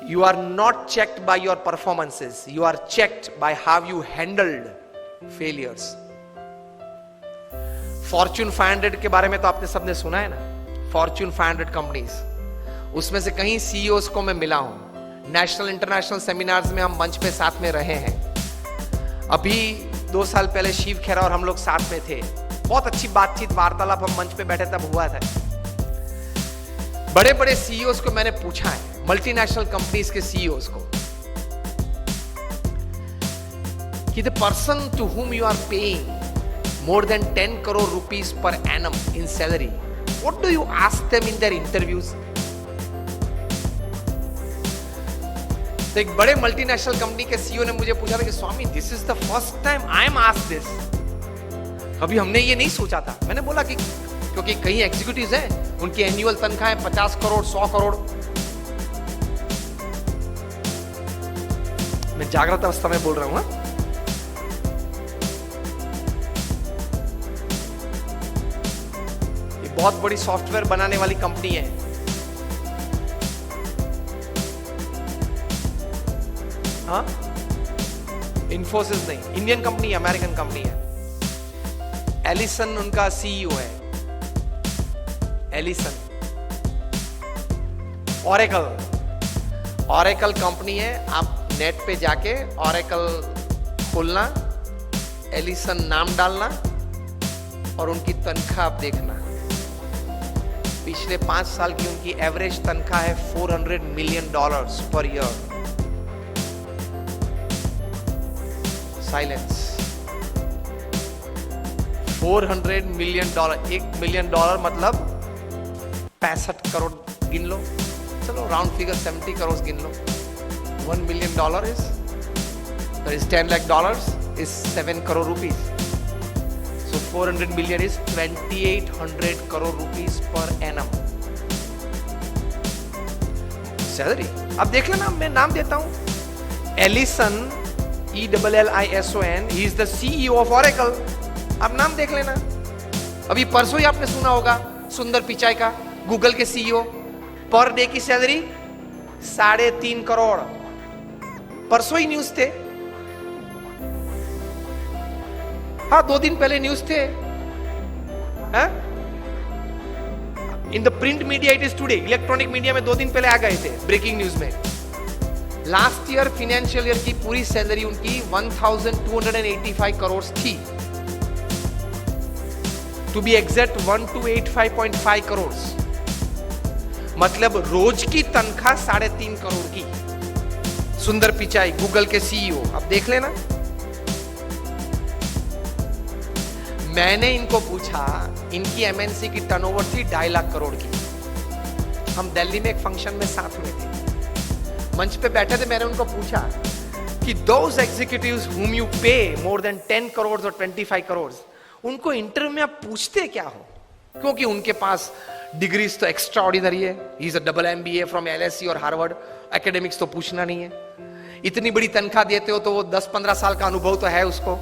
You are not checked by your performances. You are checked by how you handled failures. Fortune 500 के बारे में तो आपने सबने सुना है ना, Fortune 500 कंपनीज, उसमें से कहीं सीईओज को मैं मिला हूं, नेशनल इंटरनेशनल सेमिनार्स में हम मंच पे साथ में रहे हैं। अभी 2 साल पहले शिव खेरा और हम लोग साथ में थे, बहुत अच्छी बातचीत वार्तालाप हम मंच पे बैठे तब हुआ था। बड़े बड़े सीईओज को मैंने पूछा है, मल्टीनेशनल कंपनीज के सीईओज को, कि the person to whom you are paying more than 10 crore rupees per annum in salary, what do you ask them in their interviews? तो एक बड़े मल्टीनेशनल कंपनी के सीईओ ने मुझे पूछा था कि Swami, this is the first time I am asked this, कभी हमने ये नहीं सोचा था। मैंने बोला कि क्योंकि कई एग्जीक्यूटिव्स हैं, उनकी एनुअल तनख्वाह है 50 करोड़ 100 करोड़। मैं जागृत अवस्था में बोल रहा हूं ना। बहुत बड़ी सॉफ्टवेयर बनाने वाली कंपनी है, हाँ, इन्फोसिस नहीं, इंडियन कंपनी है, अमेरिकन कंपनी है। एलिसन उनका सीईओ है, एलिसन। ऑरेकल कंपनी है, आप नेट पे जाके ऑरेकल खोलना, एलिसन नाम डालना और उनकी तनख्वाह आप देखना। पिछले 5 साल की उनकी एवरेज तनख्वाह है $400 million per year. Silence. $400 million, $1 million मतलब 65 करोड़ गिन लो, चलो राउंड फिगर 70 करोड़ गिन लो। $1 million is $10 lakh is 7 crore rupees. So 400 million is 2800 crore rupees per annum salary. अब देख लेना, मैं नाम देता हूं, Ellison, ELLISON, he is the CEO of Oracle. अब नाम देख लेना। अभी परसों ही आपने सुना होगा सुंदर पिचाई का, गूगल के सीईओ, पर डे की सैलरी 3.5 करोड़। परसों ही न्यूज थे, हाँ 2 दिन पहले न्यूज थे। In the print media it is today, electronic media में 2 दिन पहले आ गए थे ब्रेकिंग न्यूज में। लास्ट ईयर फाइनेंशियल ईयर की पूरी सैलरी उनकी 1285 करोड़ थी, टू बी एग्जैक्ट 1285.5 करोड़, मतलब रोज की तनख्वाह 3.5 करोड़ की। सुंदर पिचाई, गूगल के सीईओ। अब देख लेना। मैंने इनको पूछा, इनकी एमएनसी की टर्नओवर थी 2.5 लाख करोड़ की। हम दिल्ली में एक फंक्शन में साथ में थे, मंच पे बैठे थे। मैंने उनको पूछा कि दोज एग्जीक्यूटिव्स हुम यू पे मोर देन 10 करोड़ और 25 करोड़, उनको इंटरव्यू में आप पूछते क्या हो? क्योंकि उनके पास डिग्रीज तो एक्स्ट्रा ऑर्डिनरी है, he is a double MBA from LSE और हार्वर्ड, एकेडमिक्स तो पूछना नहीं है। इतनी बड़ी तनख्वाह देते हो तो वो 10-15 साल का अनुभव तो है उसको।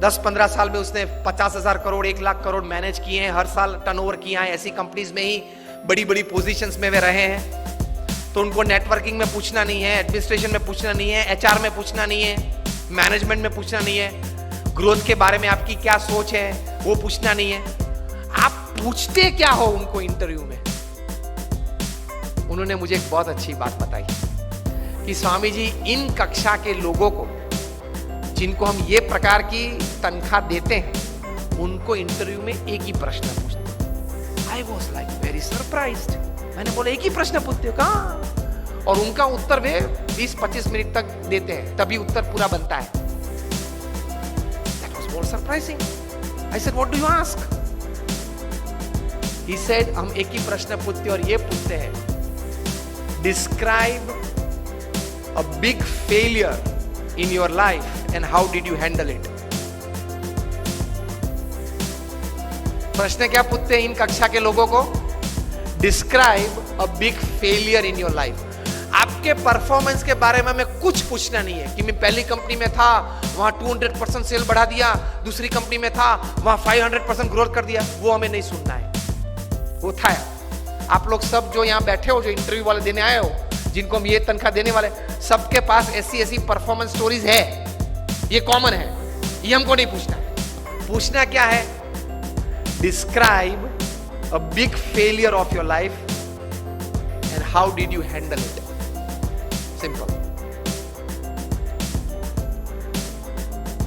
10-15 साल में उसने 50,000 करोड़ 1 लाख करोड़ मैनेज किए हैं, हर साल टर्नओवर किया है। ऐसी कंपनीज में ही बड़ी बड़ी पोजीशंस में वे रहे हैं। तो उनको नेटवर्किंग में पूछना नहीं है, एडमिनिस्ट्रेशन में पूछना नहीं है, HR में पूछना नहीं है, मैनेजमेंट में पूछना नहीं है, ग्रोथ के बारे में आपकी क्या सोच है वो पूछना नहीं है। आप पूछते क्या हो उनको इंटरव्यू में? उन्होंने मुझे एक बहुत अच्छी बात बताई कि स्वामी जी, इन कक्षा के लोगों को जिनको हम ये प्रकार की तनख्वाह देते हैं, उनको इंटरव्यू में एक ही प्रश्न पूछते। I was like very surprised. मैंने बोला एक ही प्रश्न पूछते हो कहाँ? और उनका उत्तर वे 20-25 मिनट तक देते हैं, तभी उत्तर पूरा बनता है। That was more surprising. I said, what do you ask? He said, हम एक ही प्रश्न पूछते और ये पूछते हैं, describe a big failure in your life and how did you handle it? प्रश्न क्या पूछते हैं इन कक्षा के लोगों को? Describe a big failure in your life. आपके परफॉर्मेंस के बारे में हमें कुछ पूछना नहीं है कि मैं पहली कंपनी में था, वहां 200% सेल बढ़ा दिया, दूसरी कंपनी में था, वहां 500% ग्रोथ कर दिया। वो हमें नहीं सुनना है। वो था आप लोग सब जो यहां बैठे हो, जो इंटरव्यू वाले देने आए हो, जिनको हम ये तनख्वाह देने वाले, सबके पास ऐसी ऐसी परफॉर्मेंस स्टोरीज है, ये कॉमन है, ये हमको नहीं पूछना। पूछना क्या है? Describe a big failure of your life and how did you handle it. Simple.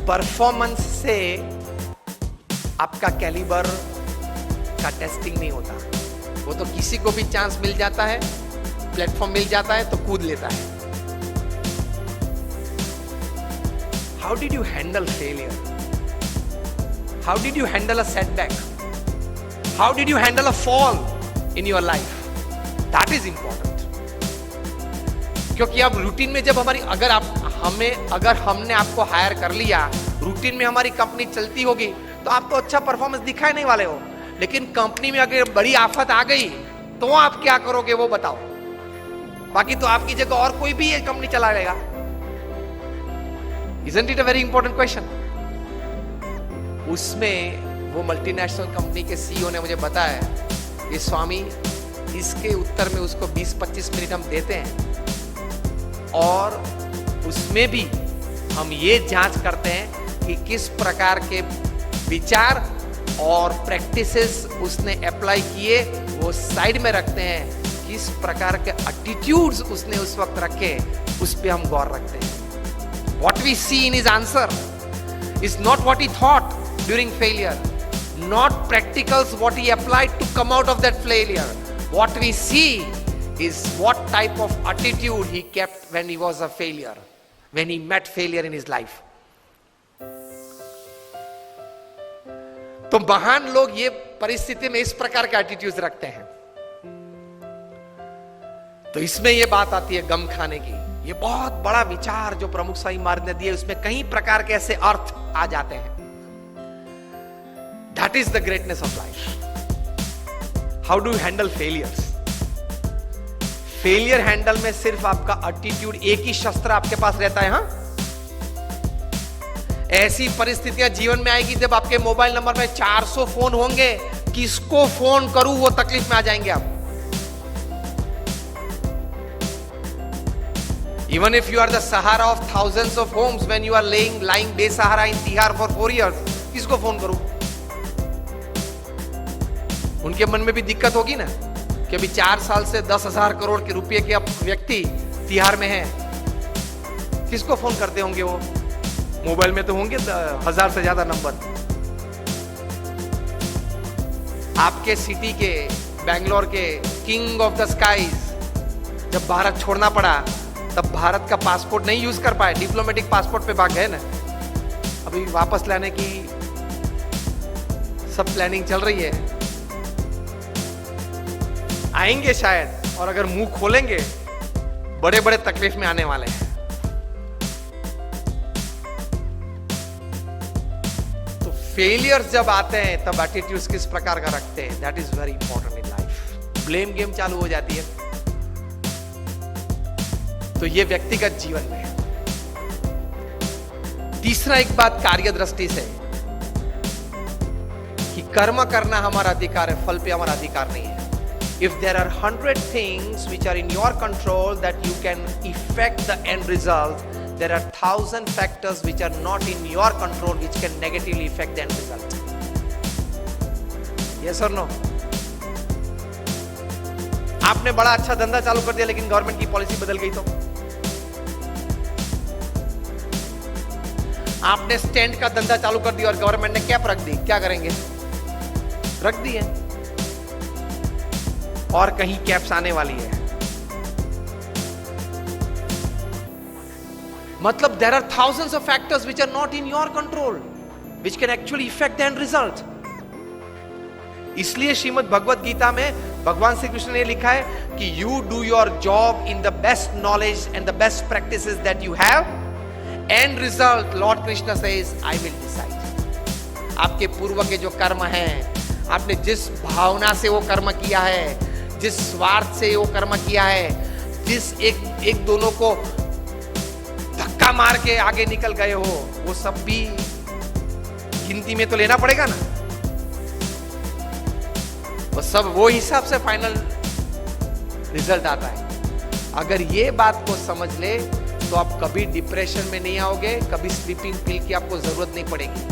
Performance से आपका कैलिबर का टेस्टिंग नहीं होता, वो तो किसी को भी चांस मिल जाता है, प्लेटफॉर्म मिल जाता है तो कूद लेता है। How did you handle failure? How did you handle a setback? How did you handle a fall in your life? That is important. क्योंकि अब रूटीन में जब हमारी अगर हमने आपको हायर कर लिया, रूटीन में हमारी कंपनी चलती होगी, तो आप तो अच्छा परफॉर्मेंस दिखाए नहीं वाले हो। लेकिन कंपनी में अगर बड़ी आफत आ गई तो आप क्या करोगे वो बताओ। बाकी तो आपकी जगह और कोई भी ये कंपनी चला लेगा। Isn't it a very important question? उसमें वो मल्टीनेशनल कंपनी के सीईओ ने मुझे बताया, ये स्वामी, इसके उत्तर में उसको 20-25 मिनट हम देते हैं और उसमें भी हम ये जांच करते हैं कि किस प्रकार के विचार और प्रैक्टिसेस उसने अप्लाई किए, वो साइड में रखते हैं। किस प्रकार के एटीट्यूड्स उसने उस वक्त रखे, उस पे हम गौर रखते हैं। What we see in his answer is not what he thought during failure, not practicals what he applied to come out of that failure. What we see is what type of attitude he kept when he was a failure, when he met failure in his life. तो महान लोग ये परिस्थिति में इस प्रकार के attitudes रखते हैं। तो इसमें ये बात आती है गम खाने की। ये बहुत बड़ा विचार जो प्रमुख स्वामी महाराज ने दिए, उसमें कई प्रकार के ऐसे अर्थ आ जाते हैं। That is the greatness of life. How do you handle failures? Failure handle में सिर्फ आपका एटीट्यूड, एक ही शस्त्र आपके पास रहता है। हाँ, ऐसी परिस्थितियां जीवन में आएगी जब आपके मोबाइल नंबर में 400 फोन होंगे, किसको फोन करूं वो तकलीफ में आ जाएंगे आप। Even if you are the Sahara of thousands of homes, when you are lying बेसहारा in Tihar for 4 years, किसको फोन करूं? उनके मन में भी दिक्कत होगी ना कि अभी 4 साल से 10,000 करोड़ के रुपए के व्यक्ति तिहाड़ में हैं, किसको फोन करते होंगे वो? मोबाइल में तो होंगे 1000 से ज्यादा नंबर। आपके सिटी के, बैंगलोर के किंग ऑफ द स्काईज जब भारत छोड़ना पड़ा, तब भारत का पासपोर्ट नहीं यूज कर पाए, डिप्लोमेटिक पासपोर्ट पे भाग गए ना। अभी वापस लाने की सब प्लानिंग चल रही है, आएंगे शायद, और अगर मुंह खोलेंगे बड़े बड़े तकलीफ में आने वाले हैं। तो फेलियर्स जब आते हैं तब एटीट्यूड्स किस प्रकार का रखते हैं, that is very important in life. Blame game चालू हो जाती है। तो ये व्यक्तिगत जीवन में है। तीसरा एक बात कार्य दृष्टि से कि कर्म करना हमारा अधिकार है, फल पे हमारा अधिकार नहीं है। If there are 100 things which are in your control that you can affect the end result, there are 1,000 factors which are not in your control which can negatively affect the end result. Yes or no? आपने बड़ा अच्छा धंधा चालू कर दिया लेकिन government की policy बदल गई तो? आपने स्टैंड का धंधा चालू कर दिया और गवर्नमेंट ने कैप रख दी, क्या करेंगे? रख दी है और कहीं कैप्स आने वाली है। मतलब there are thousands of factors which are not in your control which can actually affect the end result. इसलिए श्रीमद् भगवद गीता में भगवान श्री कृष्ण ने लिखा है कि you do your job in the best knowledge and the best practices that you have. End result, Lord Krishna says, I will decide. आपके पूर्व के जो कर्म हैं, आपने जिस भावना से वो कर्म किया है, जिस स्वार्थ से वो कर्म किया है, जिस एक दोनों को धक्का मार के आगे निकल गए हो, वो सब भी गिनती में तो लेना पड़ेगा ना। वो सब वो हिसाब से फाइनल रिजल्ट आता है। अगर ये बात को समझ ले तो आप कभी डिप्रेशन में नहीं आओगे, कभी स्लीपिंग पिल की आपको जरूरत नहीं पड़ेगी।